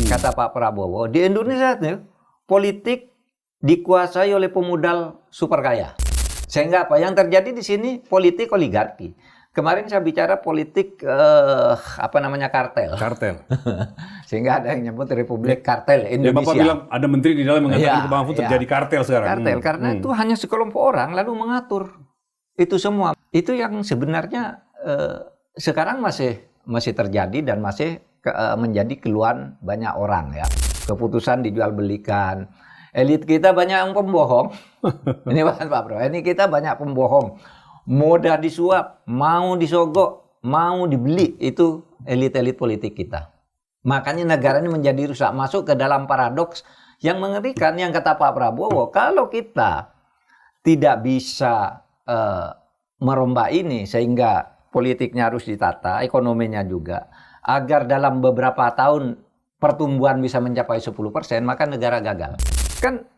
Kata Pak Prabowo, di Indonesia politik dikuasai oleh pemodal super kaya. Sehingga apa yang terjadi di sini politik oligarki. Kemarin saya bicara politik kartel. Kartel. Sehingga ada yang nyebut Republik Kartel Indonesia. Ya, Bapak bilang ada menteri di dalam mengatakan ke Bang Mahfud terjadi kartel sekarang. Kartel karena itu hanya sekelompok orang lalu mengatur itu semua. Itu yang sebenarnya sekarang masih terjadi dan masih menjadi keluhan banyak orang ya. Keputusan dijual belikan. Elit kita banyak yang pembohong. Ini Pak Bro, ini kita banyak pembohong. Mudah disuap, mau disogok, mau dibeli, itu elit-elit politik kita. Makanya negara ini menjadi rusak, masuk ke dalam paradoks yang mengerikan, yang kata Pak Prabowo, kalau kita tidak bisa merombak ini sehingga politiknya harus ditata, ekonominya juga, agar dalam beberapa tahun pertumbuhan bisa mencapai 10%, maka negara gagal. Kan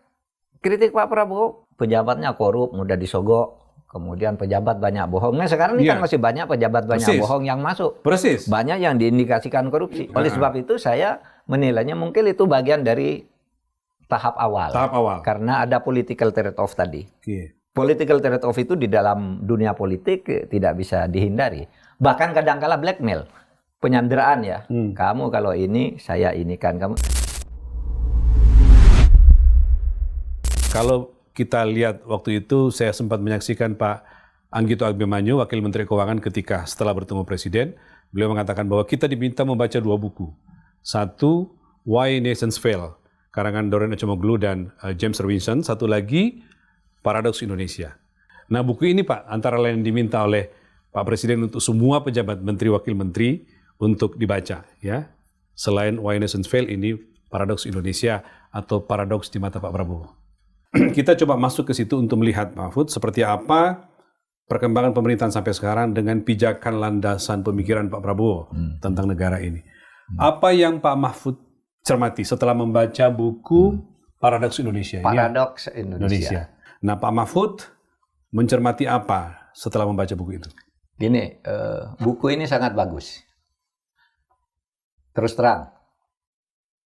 kritik Pak Prabowo, pejabatnya korup, mudah disogok, kemudian pejabat banyak bohong. Nah sekarang ini kan masih banyak pejabat banyak bohong yang masuk. Persis. Banyak yang diindikasikan korupsi. Oleh sebab itu saya menilainya mungkin itu bagian dari tahap awal. Tahap awal. Karena ada political trade-off tadi. Political trade-off itu di dalam dunia politik tidak bisa dihindari. Bahkan kadang-kala blackmail. Penyanderaan ya. Kamu kalau ini, saya ini kan. Kamu. Kalau kita lihat waktu itu, saya sempat menyaksikan Pak Anggito Abimanyu, Wakil Menteri Keuangan ketika setelah bertemu Presiden, beliau mengatakan bahwa kita diminta membaca 2 buku. Satu, Why Nations Fail, karangan Doreen Acemoglu dan James Robinson. Satu lagi, Paradoks Indonesia. Nah buku ini Pak, antara lain diminta oleh Pak Presiden untuk semua pejabat menteri, wakil menteri untuk dibaca. Ya. Selain Why Nations Fail, ini Paradoks Indonesia atau Paradoks di mata Pak Prabowo. Kita coba masuk ke situ untuk melihat Pak Mahfud seperti apa perkembangan pemerintahan sampai sekarang dengan pijakan landasan pemikiran Pak Prabowo tentang negara ini. Apa yang Pak Mahfud cermati setelah membaca buku Paradoks Indonesia? Paradoks Indonesia. Nah Pak Mahfud mencermati apa setelah membaca buku itu? Gini, buku ini sangat bagus. Terus terang,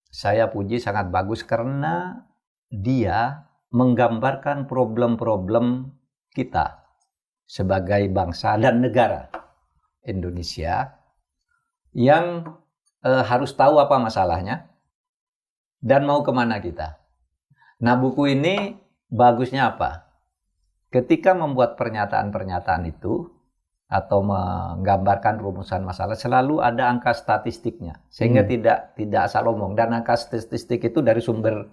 saya puji sangat bagus karena dia menggambarkan problem-problem kita sebagai bangsa dan negara Indonesia yang harus tahu apa masalahnya dan mau kemana kita. Nah buku ini bagusnya apa? Ketika membuat pernyataan-pernyataan itu atau menggambarkan rumusan masalah selalu ada angka statistiknya sehingga tidak asal omong, dan angka statistik itu dari sumber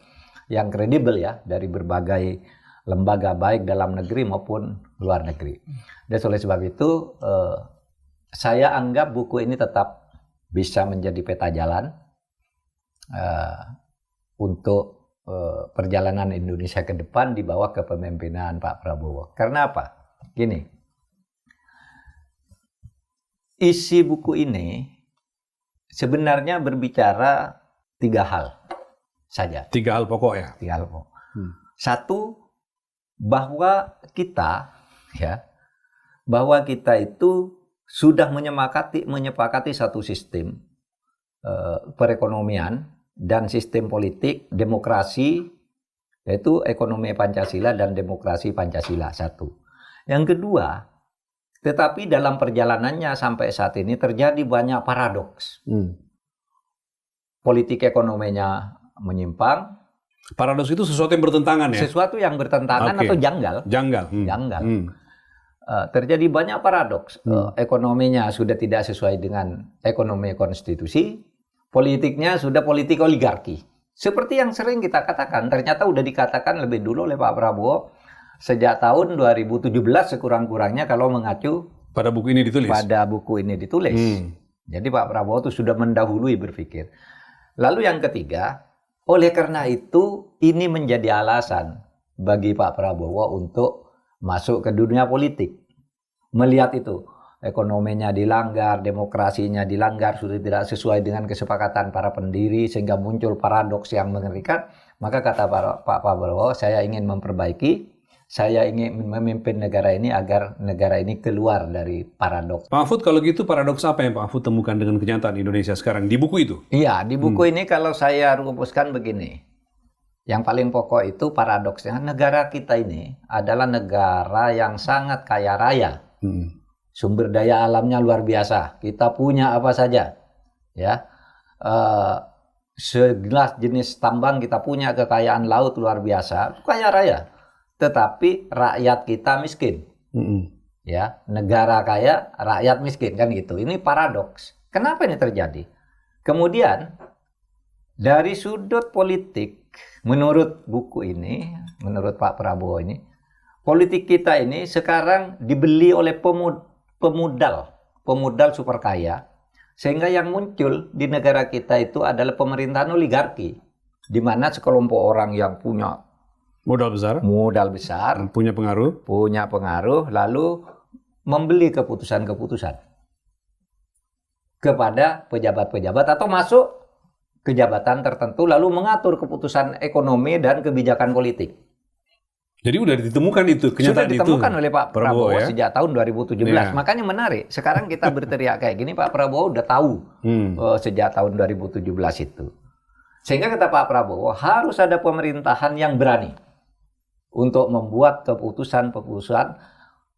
yang kredibel ya, dari berbagai lembaga baik dalam negeri maupun luar negeri. Dan oleh sebab itu saya anggap buku ini tetap bisa menjadi peta jalan untuk perjalanan Indonesia ke depan di bawah kepemimpinan Pak Prabowo. Karena apa? Gini, isi buku ini sebenarnya berbicara 3 hal saja. 3 hal pokok ya? 3 hal pokok. Satu, bahwa kita itu sudah menyepakati satu sistem perekonomian dan sistem politik demokrasi, yaitu ekonomi Pancasila dan demokrasi Pancasila. Satu. Yang kedua, tetapi dalam perjalanannya sampai saat ini terjadi banyak paradoks. Politik ekonominya menyimpang. Paradoks itu sesuatu yang bertentangan ya? Sesuatu yang bertentangan atau janggal. Janggal. Terjadi banyak paradoks. Ekonominya sudah tidak sesuai dengan ekonomi konstitusi, politiknya sudah politik oligarki. Seperti yang sering kita katakan, ternyata sudah dikatakan lebih dulu oleh Pak Prabowo sejak tahun 2017 sekurang-kurangnya kalau mengacu pada buku ini ditulis. Jadi Pak Prabowo itu sudah mendahului berpikir. Lalu yang ketiga, oleh karena itu ini menjadi alasan bagi Pak Prabowo untuk masuk ke dunia politik. Melihat itu, ekonominya dilanggar, demokrasinya dilanggar, sudah tidak sesuai dengan kesepakatan para pendiri sehingga muncul paradoks yang mengerikan. Maka kata Pak Prabowo, saya ingin memperbaiki saya ingin memimpin negara ini agar negara ini keluar dari paradoks. Pak Mahfud, kalau gitu paradoks apa yang Pak Mahfud temukan dengan kenyataan Indonesia sekarang di buku itu? Iya, di buku ini kalau saya rumuskan begini. Yang paling pokok itu paradoksnya, negara kita ini adalah negara yang sangat kaya raya. Sumber daya alamnya luar biasa. Kita punya apa saja. Ya, segelas jenis tambang kita punya, kekayaan laut luar biasa, kaya raya. Tetapi rakyat kita miskin. Ya, negara kaya, rakyat miskin, kan gitu. Ini paradoks. Kenapa ini terjadi? Kemudian dari sudut politik, menurut buku ini, menurut Pak Prabowo ini, politik kita ini sekarang dibeli oleh pemudal super kaya, sehingga yang muncul di negara kita itu adalah pemerintahan oligarki, di mana sekelompok orang yang punya modal besar, punya pengaruh, lalu membeli keputusan-keputusan kepada pejabat-pejabat atau masuk ke jabatan tertentu, lalu mengatur keputusan ekonomi dan kebijakan politik. Jadi udah ditemukan itu, kenyataan itu. Sudah ditemukan oleh Pak Prabowo ya? Sejak tahun 2017. Ya. Makanya menarik. Sekarang kita berteriak kayak gini, Pak Prabowo udah tahu sejak tahun 2017 itu. Sehingga kata Pak Prabowo, harus ada pemerintahan yang berani untuk membuat keputusan-keputusan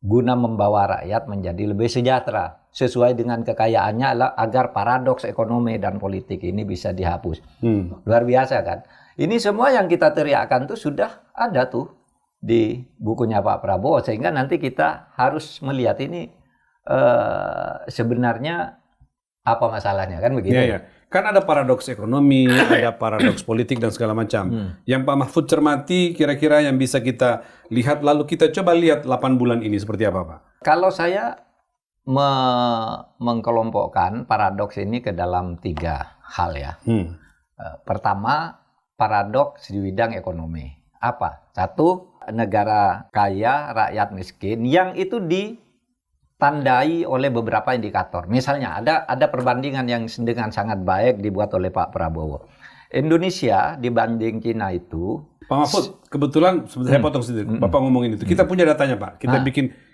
guna membawa rakyat menjadi lebih sejahtera. Sesuai dengan kekayaannya agar paradoks ekonomi dan politik ini bisa dihapus. Luar biasa kan? Ini semua yang kita teriakkan tuh sudah ada tuh di bukunya Pak Prabowo. Sehingga nanti kita harus melihat ini sebenarnya apa masalahnya, kan begitu? Iya. Kan ada paradoks ekonomi, ada paradoks politik dan segala macam. Yang Pak Mahfud cermati kira-kira yang bisa kita lihat, lalu kita coba lihat 8 bulan ini seperti apa, Pak? Kalau saya mengkelompokkan paradoks ini ke dalam 3 hal ya. Pertama, paradoks di bidang ekonomi. Apa? 1, negara kaya, rakyat miskin, yang itu ditandai oleh beberapa indikator. Misalnya ada perbandingan yang dengan sangat baik dibuat oleh Pak Prabowo. Indonesia dibanding Cina itu, Pak Mahfud, kebetulan saya potong sedikit. Bapak ngomongin itu. Kita punya datanya, Pak.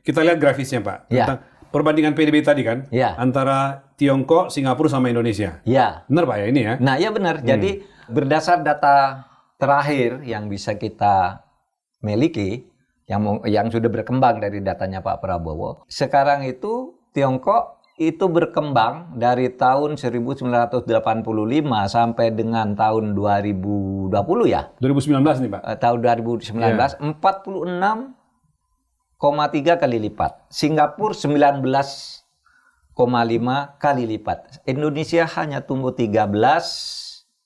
Kita lihat grafisnya, Pak. Tentang perbandingan PDB tadi kan, antara Tiongkok, Singapura sama Indonesia. Ya. Benar Pak ya ini ya? Nah ya benar. Jadi berdasar data terakhir yang bisa kita miliki, yang sudah berkembang dari datanya Pak Prabowo, sekarang itu Tiongkok itu berkembang dari tahun 1985 sampai dengan tahun 2020 ya. 2019 nih Pak. Tahun 2019, 46,3 kali lipat. Singapura 19,5 kali lipat. Indonesia hanya tumbuh 13,1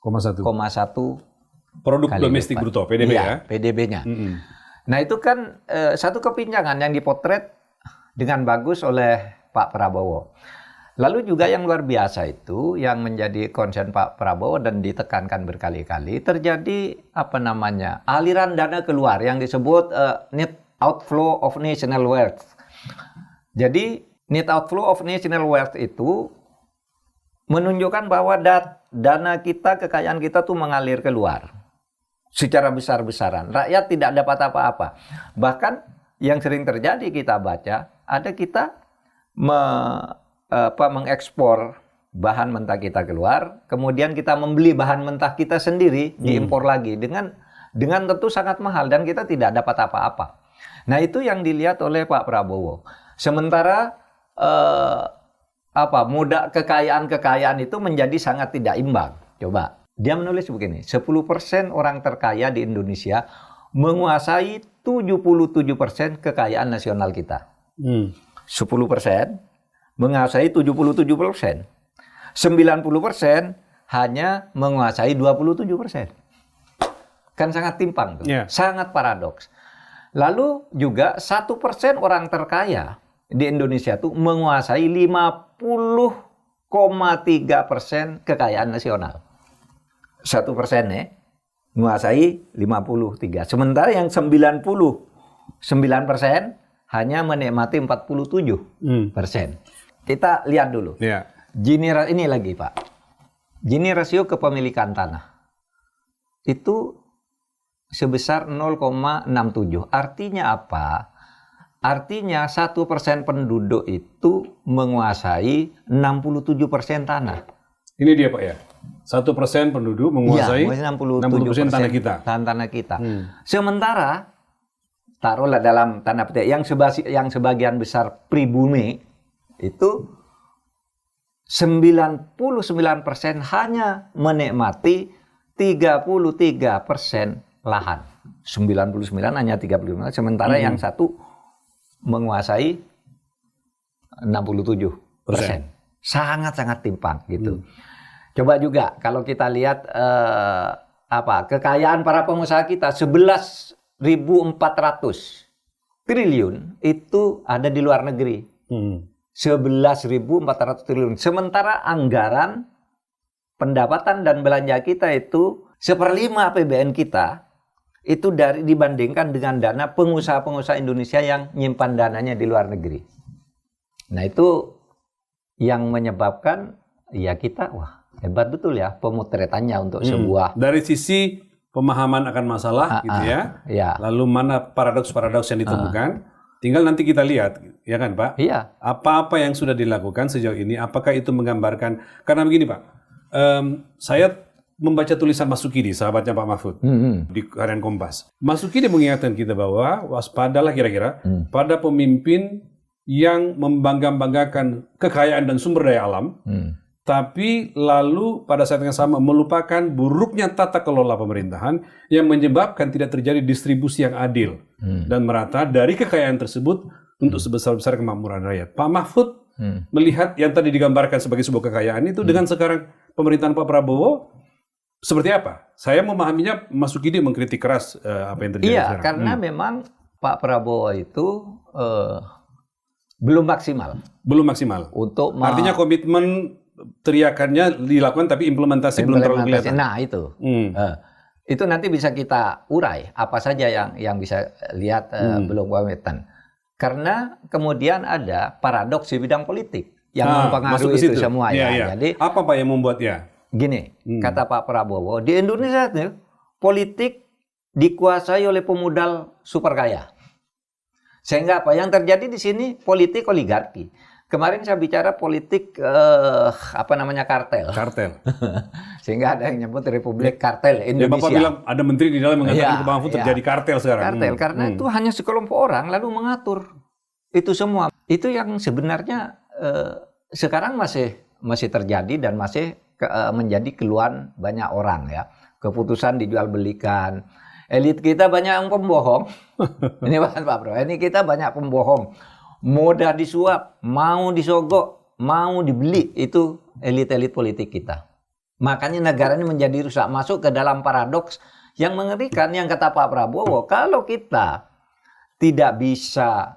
produk domestik bruto, PDB ya? PDB-nya. Nah itu kan satu kepinjangan yang dipotret dengan bagus oleh Pak Prabowo. Lalu juga yang luar biasa itu, yang menjadi concern Pak Prabowo dan ditekankan berkali-kali, terjadi aliran dana keluar yang disebut net outflow of national wealth. Jadi net outflow of national wealth itu menunjukkan bahwa dana kita, kekayaan kita tuh mengalir keluar secara besar-besaran. Rakyat tidak dapat apa-apa. Bahkan yang sering terjadi kita baca, ada kita mengekspor bahan mentah kita keluar, kemudian kita membeli bahan mentah kita sendiri, diimpor lagi dengan tentu sangat mahal dan kita tidak dapat apa-apa. Nah itu yang dilihat oleh Pak Prabowo. Sementara kekayaan itu menjadi sangat tidak imbang. Coba dia menulis begini, 10% orang terkaya di Indonesia menguasai 77% kekayaan nasional kita. 10% menguasai 77%. 90% hanya menguasai 27%. Kan sangat timpang tuh. Sangat paradoks. Lalu juga 1% orang terkaya di Indonesia tuh menguasai 50,3% kekayaan nasional. 1% menguasai 53. Sementara yang 99% hanya menikmati 47%. Kita lihat dulu. Ini lagi Pak. Gini rasio kepemilikan tanah. Itu sebesar 0,67. Artinya apa? Artinya 1% penduduk itu menguasai 67% tanah. Ini dia Pak ya, 1% penduduk menguasai 67% tanah kita. Tanah kita. Sementara, taruhlah dalam tanda petik, yang sebagian besar pribumi itu 99% hanya menikmati 33% lahan. 99 hanya 35%, sementara yang satu menguasai 67%. Sangat-sangat timpang gitu. Coba juga kalau kita lihat kekayaan para pengusaha kita 11.400 triliun itu ada di luar negeri. 11.400 triliun. Sementara anggaran pendapatan dan belanja kita itu 1/5 APBN kita itu dibandingkan dengan dana pengusaha-pengusaha Indonesia yang nyimpan dananya di luar negeri. Nah itu yang menyebabkan ya kita hebat betul ya pemotretannya untuk sebuah dari sisi pemahaman akan masalah gitu ya. Lalu mana paradoks-paradoks yang ditemukan, tinggal nanti kita lihat ya kan Pak. Iya. Apa-apa yang sudah dilakukan sejauh ini, apakah itu menggambarkan, karena begini Pak, saya membaca tulisan Mas Sukidi, sahabatnya Pak Mahfud, di Harian Kompas. Mas Sukidi mengingatkan kita bahwa waspadalah kira-kira pada pemimpin yang membangga-banggakan kekayaan dan sumber daya alam, tapi lalu pada saat yang sama melupakan buruknya tata kelola pemerintahan yang menyebabkan tidak terjadi distribusi yang adil dan merata dari kekayaan tersebut untuk sebesar-besar kemakmuran rakyat. Pak Mahfud melihat yang tadi digambarkan sebagai sebuah kekayaan itu dengan sekarang pemerintahan Pak Prabowo seperti apa? Saya memahaminya Mas Sukidi mengkritik keras apa yang terjadi sekarang. Iya, karena memang Pak Prabowo itu belum maksimal. Belum maksimal. Artinya komitmen teriakannya dilakukan tapi implementasi belum terlalu kelihatan. Nah itu. Itu nanti bisa kita urai apa saja yang bisa lihat belum komitmen. Karena kemudian ada paradoks di bidang politik yang mempengaruhi itu semua ya. Jadi apa Pak yang membuatnya? Gini, kata Pak Prabowo, di Indonesia politik dikuasai oleh pemodal super kaya. Sehingga apa yang terjadi di sini politik oligarki. Kemarin saya bicara politik kartel. Sehingga ada yang nyebut Republik Kartel Indonesia. Ya, Bapak bilang ada menteri di dalam mengatakan ke Bang Mahfud terjadi kartel sekarang. Kartel karena itu hanya sekelompok orang lalu mengatur itu semua. Itu yang sebenarnya sekarang masih terjadi dan masih menjadi keluhan banyak orang ya. Keputusan dijual belikan. Elit kita banyak yang pembohong. Ini Pak Bro, ini kita banyak pembohong. Mudah disuap, mau disogok, mau dibeli, itu elit-elit politik kita. Makanya negara ini menjadi rusak, masuk ke dalam paradoks yang mengerikan yang kata Pak Prabowo, kalau kita tidak bisa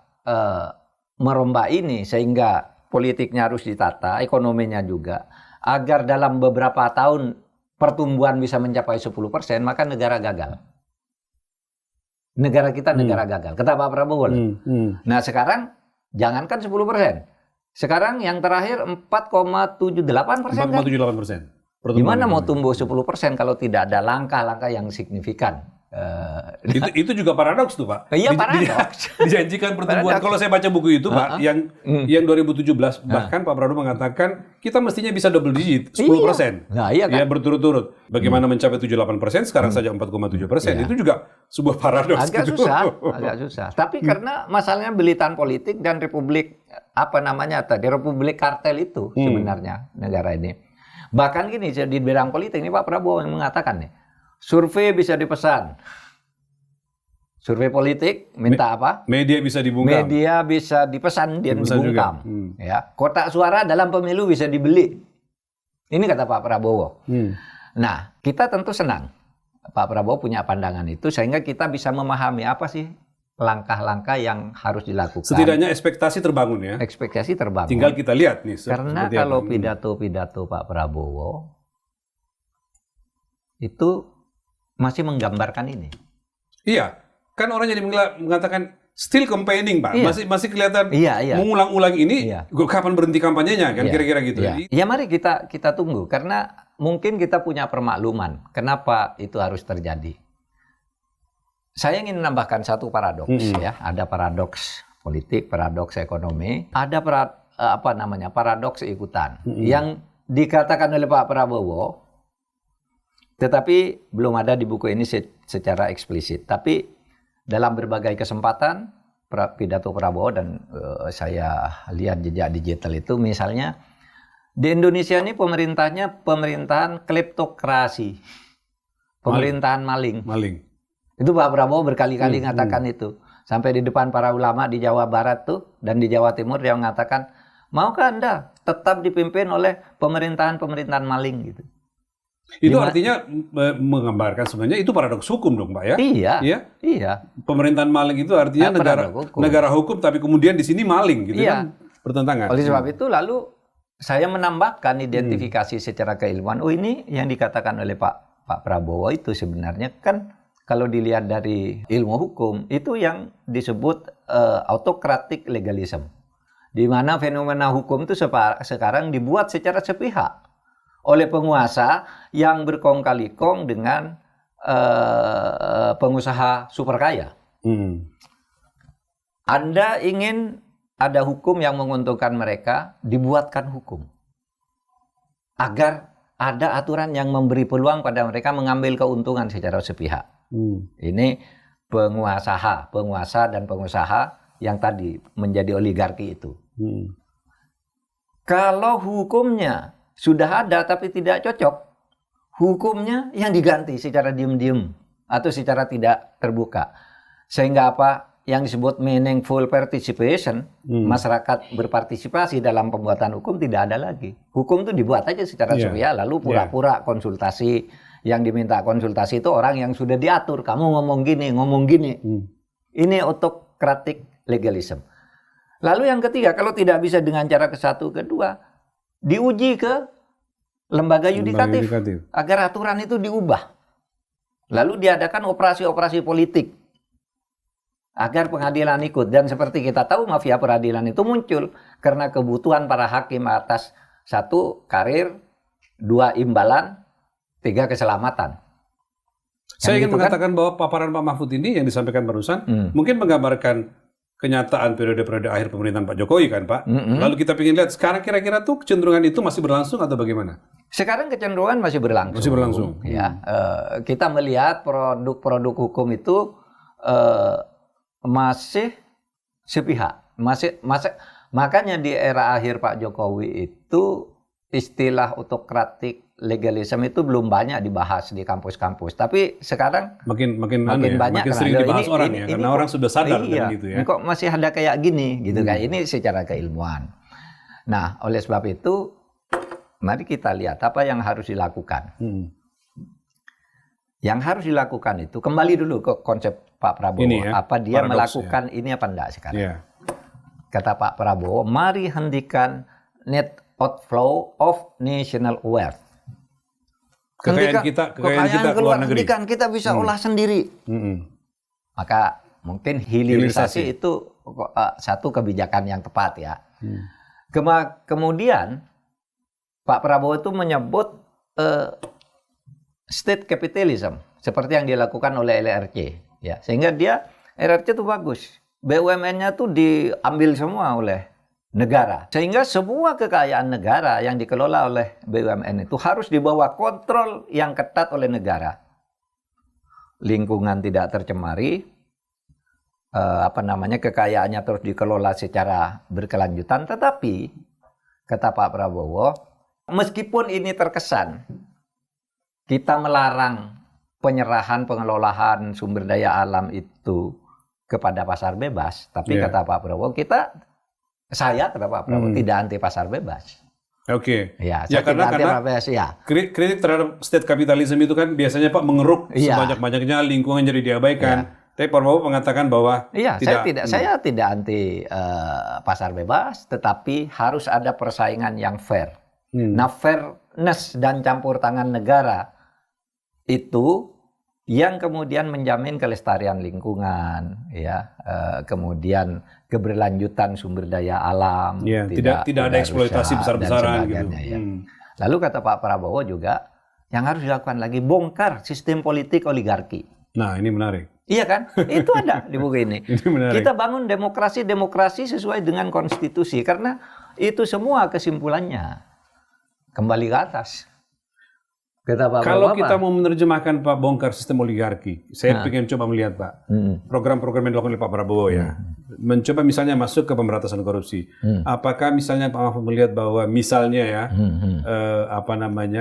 merombak ini sehingga politiknya harus ditata, ekonominya juga, agar dalam beberapa tahun pertumbuhan bisa mencapai 10%, maka negara gagal. Negara kita negara gagal. Kata Pak Prabowo. Nah sekarang jangankan 10%. Sekarang yang terakhir 4,78%. 4,78%. Gimana mau tumbuh 10% kalau tidak ada langkah-langkah yang signifikan? Itu juga paradoks tuh Pak. Iya paradoks. Dijanjikan pertumbuhan. Kalau saya baca buku itu Pak, yang 2017 bahkan Pak Prabowo mengatakan kita mestinya bisa double digit 10%. Nah, iya kan? Ya berturut-turut. Bagaimana mencapai 78%? Sekarang saja 4,7%. Itu juga sebuah paradoks. Agak susah. Tapi karena masalahnya belitan politik dan Republik Republik Kartel itu sebenarnya negara ini. Bahkan gini di bidang politik ini Pak Prabowo yang mengatakan nih. Survei bisa dipesan. Survei politik minta apa? Media bisa dibungkam. Media bisa dipesan dan dibungkam. Ya, kotak suara dalam pemilu bisa dibeli. Ini kata Pak Prabowo. Nah, kita tentu senang Pak Prabowo punya pandangan itu sehingga kita bisa memahami apa sih langkah-langkah yang harus dilakukan. Setidaknya ekspektasi terbangun ya. Ekspektasi terbangun. Tinggal kita lihat nih. Karena kalau pidato-pidato Pak Prabowo itu masih menggambarkan ini. Iya, kan orang jadi mengatakan still campaigning Pak, masih kelihatan mengulang-ulang ini. Kapan berhenti kampanyenya kan kira-kira gitu. Ya mari kita tunggu karena mungkin kita punya permakluman kenapa itu harus terjadi. saya ingin menambahkan satu paradoks ya. Ada paradoks politik, paradoks ekonomi, ada paradoks ikutan yang dikatakan oleh Pak Prabowo, tetapi belum ada di buku ini secara eksplisit. Tapi dalam berbagai kesempatan pidato Prabowo dan saya lihat jejak digital itu, misalnya di Indonesia ini pemerintahnya pemerintahan kleptokrasi, pemerintahan maling. Itu Pak Prabowo berkali-kali mengatakan itu. Sampai di depan para ulama di Jawa Barat tuh dan di Jawa Timur dia mengatakan, maukah Anda tetap dipimpin oleh pemerintahan maling gitu. Itu artinya menggambarkan sebenarnya itu paradoks hukum dong, Pak ya? Iya. Pemerintahan maling itu artinya negara hukum tapi kemudian di sini maling gitu kan bertentangan. Oleh sebab itu lalu saya menambahkan identifikasi secara keilmuan. Oh, ini yang dikatakan oleh Pak Prabowo itu sebenarnya kan kalau dilihat dari ilmu hukum, itu yang disebut autocratic legalism. Di mana fenomena hukum itu sekarang dibuat secara sepihak oleh penguasa yang berkong kali kong dengan pengusaha super kaya. Anda ingin ada hukum yang menguntungkan mereka, dibuatkan hukum. Agar ada aturan yang memberi peluang pada mereka mengambil keuntungan secara sepihak. Ini penguasa dan pengusaha yang tadi menjadi oligarki itu. Kalau hukumnya sudah ada tapi tidak cocok, hukumnya yang diganti secara diam-diam atau secara tidak terbuka. Sehingga apa yang disebut meaningful participation, masyarakat berpartisipasi dalam pembuatan hukum tidak ada lagi. Hukum itu dibuat aja secara sepihak, lalu pura-pura konsultasi. Yang diminta konsultasi itu orang yang sudah diatur. Kamu ngomong gini. Ini autocratic legalism. Lalu yang ketiga, kalau tidak bisa dengan cara ke satu, kedua, diuji ke lembaga yudikatif agar aturan itu diubah. Lalu diadakan operasi-operasi politik agar pengadilan ikut. Dan seperti kita tahu, mafia peradilan itu muncul karena kebutuhan para hakim atas 1, karir, 2, imbalan, 3, keselamatan. Saya ingin mengatakan bahwa paparan Pak Mahfud ini yang disampaikan barusan mungkin menggambarkan kenyataan periode-periode akhir pemerintahan Pak Jokowi kan Pak. Lalu kita ingin lihat sekarang kira-kira tuh kecenderungan itu masih berlangsung atau bagaimana? Sekarang kecenderungan masih berlangsung. Masih berlangsung. Ya, kita melihat produk-produk hukum itu masih sepihak. Makanya di era akhir Pak Jokowi itu istilah autocratic legalism itu belum banyak dibahas di kampus-kampus. Tapi sekarang makin banyak, makin sering dibahas orang ya, karena orang sudah sadar dengan gitu ya. Kok masih ada kayak gini gitu kan? Ini secara keilmuan. Nah, oleh sebab itu mari kita lihat apa yang harus dilakukan. Yang harus dilakukan itu kembali dulu ke konsep Pak Prabowo. Apa dia melakukan ini apa enggak sekarang? Kata Pak Prabowo, mari hentikan net outflow of national wealth. Kekayaan kita keluar negeri. Kita bisa olah sendiri. Maka mungkin hilirisasi itu satu kebijakan yang tepat ya. Kemudian Pak Prabowo itu menyebut state capitalism seperti yang dilakukan oleh LRC ya. Sehingga LRC itu bagus. BUMN-nya tuh diambil semua oleh negara. Sehingga semua kekayaan negara yang dikelola oleh BUMN itu harus dibawa kontrol yang ketat oleh negara. Lingkungan tidak tercemari, kekayaannya terus dikelola secara berkelanjutan. Tetapi, kata Pak Prabowo, meskipun ini terkesan, kita melarang penyerahan pengelolaan sumber daya alam itu kepada pasar bebas. Tapi kata Pak Prabowo, saya kata Pak Prabowo tidak anti pasar bebas. Oke. Ya, karena bebas, kritik terhadap state capitalism itu kan biasanya Pak mengeruk sebanyak-banyaknya, lingkungan jadi diabaikan. Tapi Pak Prabowo mengatakan bahwa saya tidak anti pasar bebas, tetapi harus ada persaingan yang fair. Nah, fairness dan campur tangan negara itu yang kemudian menjamin kelestarian lingkungan, kemudian keberlanjutan sumber daya alam, tidak ada eksploitasi besar-besaran gitu. Lalu kata Pak Prabowo juga yang harus dilakukan lagi bongkar sistem politik oligarki. Nah, ini menarik. Iya kan? Itu ada di buku ini. Ini menarik. Kita bangun demokrasi sesuai dengan konstitusi. Karena itu semua kesimpulannya kembali ke atas. Kata Pak Kalau Bapak, kita mau menerjemahkan Pak bongkar sistem oligarki, saya ingin coba melihat Pak program-program yang dilakukan oleh Pak Prabowo ya, mencoba misalnya masuk ke pemberantasan korupsi. Apakah misalnya Pak Mahfud melihat bahwa misalnya ya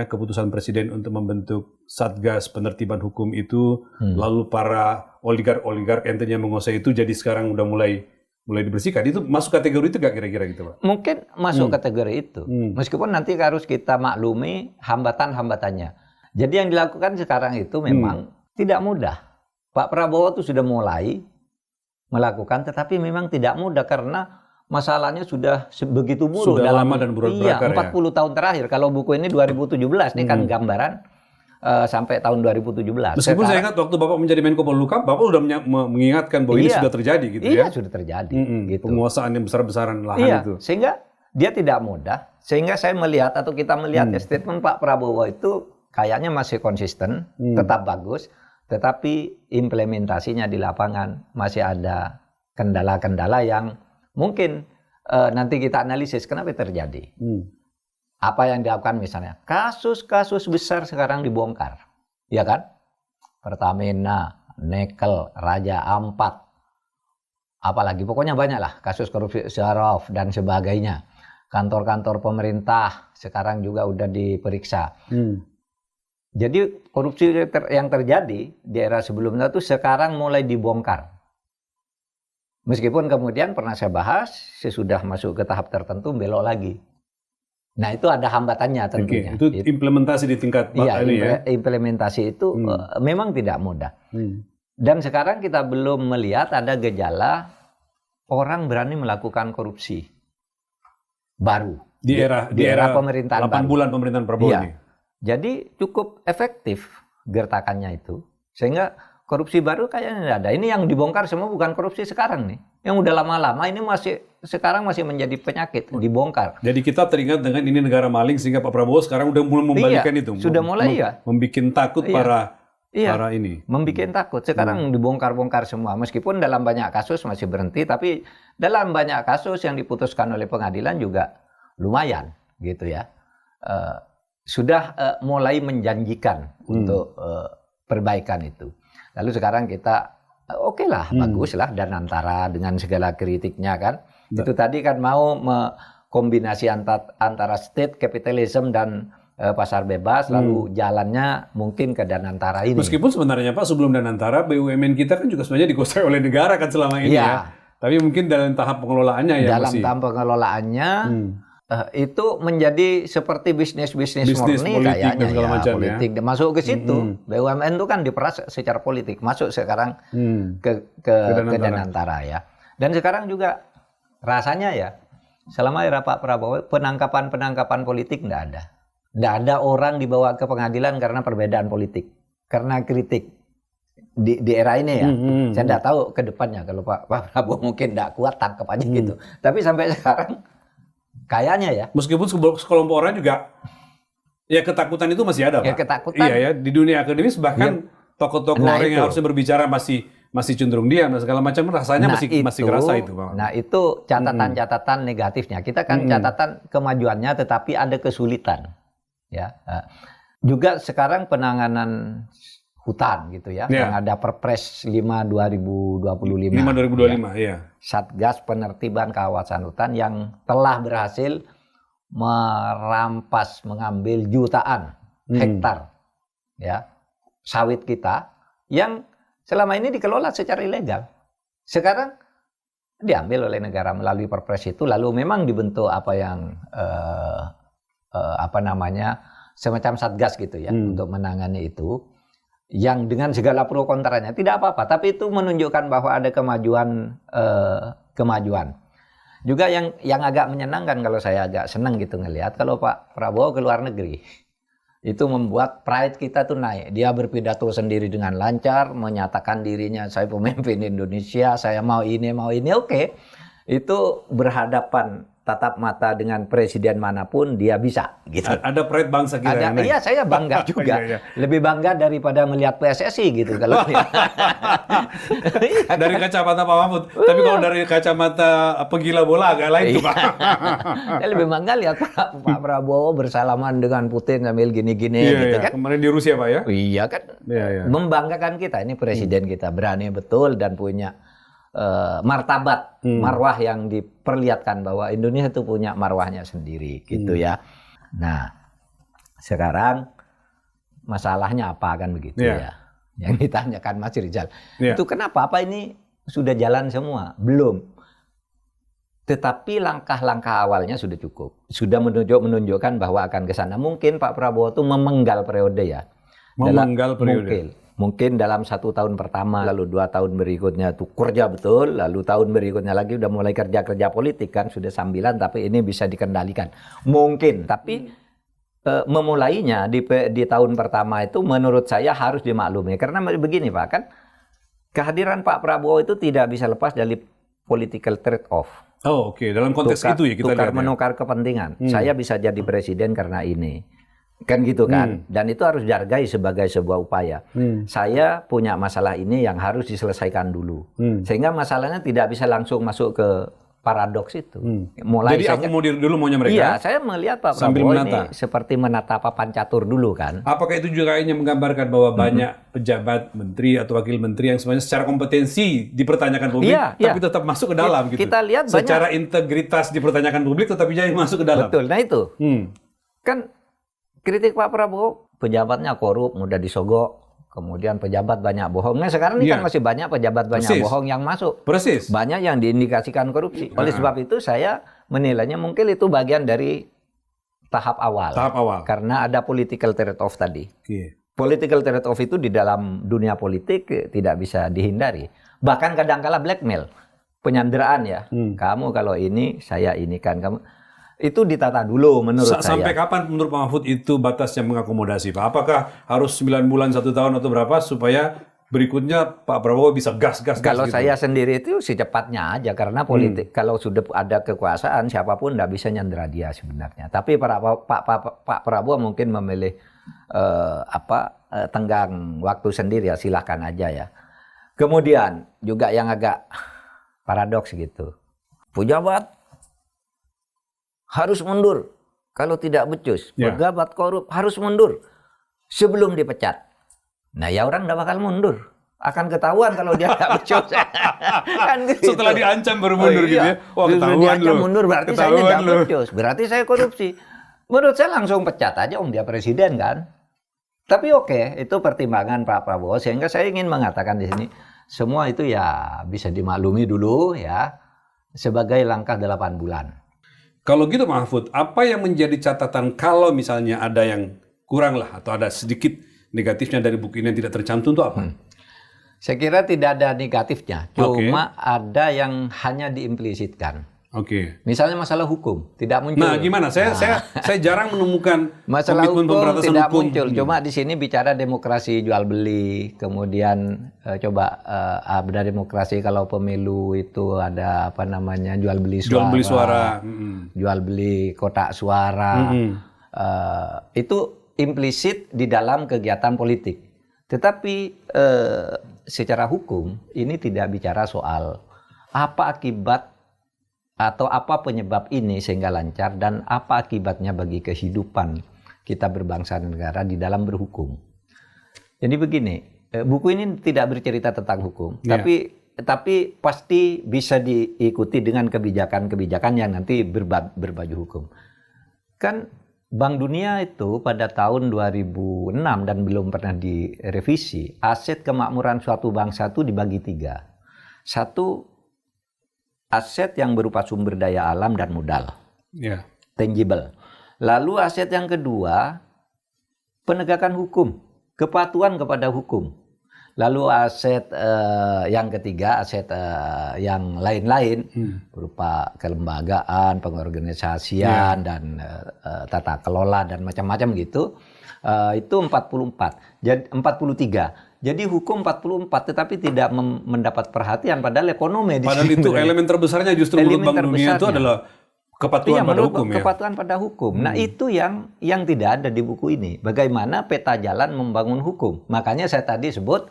keputusan Presiden untuk membentuk Satgas Penertiban Hukum itu, lalu para oligark enten yang menguasai itu jadi sekarang udah mulai dibersihkan, itu masuk kategori itu gak kira-kira gitu Pak? mungkin masuk kategori itu. Meskipun nanti harus kita maklumi hambatan-hambatannya. Jadi yang dilakukan sekarang itu memang tidak mudah. Pak Prabowo itu sudah mulai melakukan, tetapi memang tidak mudah karena masalahnya sudah begitu buruk. Sudah lama dan buruk berakar 40 tahun terakhir. Kalau buku ini 2017, ini kan gambaran sampai tahun 2017. Meskipun saya ingat waktu Bapak menjadi Menko Polhukam, Bapak sudah mengingatkan bahwa ini sudah terjadi gitu ya. Iya, sudah terjadi. Gitu. Penguasaan yang besar-besaran lahan itu. Sehingga dia tidak mudah. Sehingga saya melihat atau kita melihat statement Pak Prabowo itu kayaknya masih konsisten, tetap bagus. Tetapi implementasinya di lapangan masih ada kendala-kendala yang mungkin nanti kita analisis kenapa terjadi. Apa yang dilakukan misalnya, kasus-kasus besar sekarang dibongkar, ya kan? Pertamina, Nikel, Raja Ampat, apalagi pokoknya banyak lah kasus korupsi Syaraf dan sebagainya. Kantor-kantor pemerintah sekarang juga udah diperiksa. Jadi korupsi yang terjadi di era sebelumnya itu sekarang mulai dibongkar. Meskipun kemudian pernah saya bahas, sesudah masuk ke tahap tertentu belok lagi. Nah itu ada hambatannya tentunya. Itu implementasi di tingkat ini ya? Implementasi itu memang tidak mudah. Dan sekarang kita belum melihat ada gejala orang berani melakukan korupsi baru. Di era pemerintahan 8 bulan pemerintahan Prabowo ini. Jadi cukup efektif gertakannya itu. Sehingga korupsi baru kayaknya tidak ada. Ini yang dibongkar semua bukan korupsi sekarang nih. Yang udah lama-lama ini sekarang masih menjadi penyakit, dibongkar. Jadi kita teringat dengan ini negara maling sehingga Pak Prabowo sekarang udah mulai membalikkan itu. Sudah mulai membikin takut para ini. Membikin takut. Sekarang dibongkar-bongkar semua. Meskipun dalam banyak kasus masih berhenti, tapi dalam banyak kasus yang diputuskan oleh pengadilan juga lumayan gitu ya. Sudah mulai menjanjikan untuk perbaikan itu. Lalu sekarang kita oke lah, bagus lah, dan antara dengan segala kritiknya kan. Itu tadi kan mau kombinasi antara state capitalism dan pasar bebas, lalu jalannya mungkin ke Danantara ini. Meskipun sebenarnya Pak sebelum Danantara, BUMN kita kan juga sebenarnya dikuasai oleh negara kan selama ini ya. Tapi mungkin dalam tahap pengelolaannya ya dalam tahap pengelolaannya itu menjadi seperti bisnis murni kayaknya segala macam, politik. Ya. Masuk ke situ, BUMN itu kan diperas secara politik, masuk sekarang ke Danantara ya. Dan sekarang juga rasanya ya, selama era Pak Prabowo penangkapan politik tidak ada. Tidak ada orang dibawa ke pengadilan karena perbedaan politik, karena kritik di era ini ya. Saya tidak tahu ke depannya kalau Pak Prabowo mungkin tidak kuat tangkap aja gitu. Tapi sampai sekarang kayaknya ya. Meskipun sekelompok orang juga ya ketakutan itu masih ada Pak. Ya ketakutan. Iya ya, di dunia akademis bahkan tokoh-tokoh orang yang harusnya berbicara masih cenderung diam dan segala macam, rasanya masih kerasa itu Pak. Nah itu catatan-catatan negatifnya. Kita kan catatan kemajuannya tetapi ada kesulitan. Ya. Juga sekarang penanganan hutan gitu ya. Yang ada Perpres 5/2025. 5/2025 ya. Satgas Penertiban Kawasan Hutan yang telah berhasil mengambil jutaan hektar ya sawit kita yang selama ini dikelola secara ilegal. Sekarang diambil oleh negara melalui Perpres itu, lalu memang dibentuk semacam satgas gitu ya untuk menangani itu. Yang dengan segala pro kontranya tidak apa-apa, tapi itu menunjukkan bahwa ada kemajuan. Juga yang agak menyenangkan, kalau saya agak senang gitu ngelihat kalau Pak Prabowo ke luar negeri, itu membuat pride kita tuh naik. Dia berpidato sendiri dengan lancar, menyatakan dirinya saya pemimpin Indonesia, saya mau ini, oke. Itu berhadapan tatap mata dengan presiden manapun dia bisa gitu. Ada pride bangsa kita. Ada, iya saya bangga juga. Iya. Lebih bangga daripada melihat PSSI gitu kalau Dari kacamata Pak Mahfud. Tapi kalau dari kacamata penggila bola agak lain tuh Pak. Saya lebih bangga lihat Pak Prabowo bersalaman dengan Putin sambil gini-gini gitu kan. Kemarin di Rusia Pak ya. Iya kan. Iya. Membanggakan kita, ini presiden kita berani betul dan punya martabat, marwah yang diperlihatkan bahwa Indonesia itu punya marwahnya sendiri gitu ya. Nah, sekarang masalahnya apa kan begitu ya? Yang ditanyakan Mas Rizal. Itu kenapa? Apa ini sudah jalan semua? Belum. Tetapi langkah-langkah awalnya sudah cukup. Sudah menunjukkan bahwa akan ke sana. Mungkin Pak Prabowo itu memenggal periode ya. Memenggal periode. Mungkin dalam 1 tahun pertama, lalu 2 tahun berikutnya itu kerja betul, lalu tahun berikutnya lagi udah mulai kerja politik kan, sudah sambilan tapi ini bisa dikendalikan. Mungkin, tapi memulainya di tahun pertama itu menurut saya harus dimaklumi. Karena begini Pak, kan kehadiran Pak Prabowo itu tidak bisa lepas dari political trade-off. Oh oke. Dalam konteks itu ya kita lihat. Menukar kepentingan. Saya bisa jadi presiden karena ini. Kan gitu kan, dan itu harus dihargai sebagai sebuah upaya. Saya punya masalah ini yang harus diselesaikan dulu, sehingga masalahnya tidak bisa langsung masuk ke paradoks itu. Jadi akomodir dulu maunya mereka. Iya, saya melihat Pak Prabowo ini seperti menata papan catur dulu kan. Apakah itu juga kayaknya menggambarkan bahwa banyak pejabat, menteri atau wakil menteri yang sebenarnya secara kompetensi dipertanyakan publik, tapi tetap masuk ke dalam gitu. Kita lihat secara integritas dipertanyakan publik, tetapi jangan masuk ke dalam. Betul, nah itu. Kan kritik Pak Prabowo, pejabatnya korup, mudah disogok, kemudian pejabat banyak bohong. Nah sekarang ini kan masih banyak pejabat banyak bohong yang masuk. Persis. Banyak yang diindikasikan korupsi. Oleh sebab itu saya menilainya mungkin itu bagian dari tahap awal. Karena ada political trade-off tadi. Political trade-off itu di dalam dunia politik tidak bisa dihindari. Bahkan kadang-kala blackmail, penyanderaan ya. Kamu kalau ini, saya ini kan kamu. Itu ditata dulu menurut saya. Sampai kapan menurut Pak Mahfud itu batasnya mengakomodasi Pak? Apakah harus 9 bulan, 1 tahun atau berapa supaya berikutnya Pak Prabowo bisa gas Kalau gitu? saya sendiri itu secepatnya aja karena politik kalau sudah ada kekuasaan siapapun tidak bisa nyandera dia sebenarnya. Tapi Pak Prabowo mungkin memilih tenggang waktu sendiri ya, silahkan aja ya. Kemudian juga yang agak paradoks gitu. Pejabat harus mundur kalau tidak becus. Pejabat korup harus mundur sebelum dipecat. Nah ya orang tidak bakal mundur. Akan ketahuan kalau dia tidak becus. Kan gitu. Setelah diancam baru mundur gitu ya. Wah ketahuan loh. Mundur berarti saya tidak becus. Berarti saya korupsi. Menurut saya langsung pecat aja dia presiden kan. Tapi oke, itu pertimbangan Pak Prabowo. Sehingga saya ingin mengatakan di sini. Semua itu ya bisa dimaklumi dulu ya. Sebagai langkah 8 bulan. Kalau gitu Mahfud, apa yang menjadi catatan kalau misalnya ada yang kurang lah atau ada sedikit negatifnya dari buku ini yang tidak tercantum itu apa? Saya kira tidak ada negatifnya, cuma ada yang hanya diimplisitkan. Misalnya masalah hukum tidak muncul. Nah, gimana? Saya jarang menemukan masalah komitmen hukum tidak hukum. muncul. Cuma di sini bicara demokrasi jual beli, kemudian ada demokrasi kalau pemilu itu ada apa namanya jual beli suara, jual beli kotak suara. Itu implisit di dalam kegiatan politik. Tetapi secara hukum ini tidak bicara soal apa akibat atau apa penyebab ini sehingga lancar dan apa akibatnya bagi kehidupan kita berbangsa dan negara di dalam berhukum. Jadi begini, buku ini tidak bercerita tentang hukum, tapi pasti bisa diikuti dengan kebijakan-kebijakan yang nanti berbaju hukum. Kan Bank Dunia itu pada tahun 2006 dan belum pernah direvisi, aset kemakmuran suatu bangsa itu dibagi 3. Satu, aset yang berupa sumber daya alam dan modal, tangible. Lalu aset yang kedua, penegakan hukum, kepatuhan kepada hukum. Lalu aset yang ketiga, aset yang lain-lain, berupa kelembagaan, pengorganisasian, dan tata kelola, dan macam-macam gitu. Itu 44, jadi 43. Jadi hukum 44 tetapi tidak mendapat perhatian padahal ekonomi di padahal itu elemen terbesarnya justru menurut Bank Dunia itu adalah Kepatuhan pada menurut hukum ya. kepatuhan pada hukum. Nah, itu yang tidak ada di buku ini. Bagaimana peta jalan membangun hukum. Makanya saya tadi sebut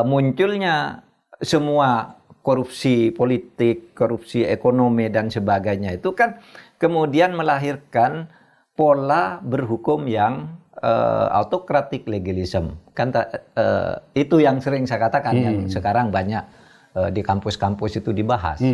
munculnya semua korupsi politik, korupsi ekonomi dan sebagainya itu kan kemudian melahirkan pola berhukum yang autokratik legalism. Kan itu yang sering saya katakan yang sekarang banyak di kampus-kampus itu dibahas.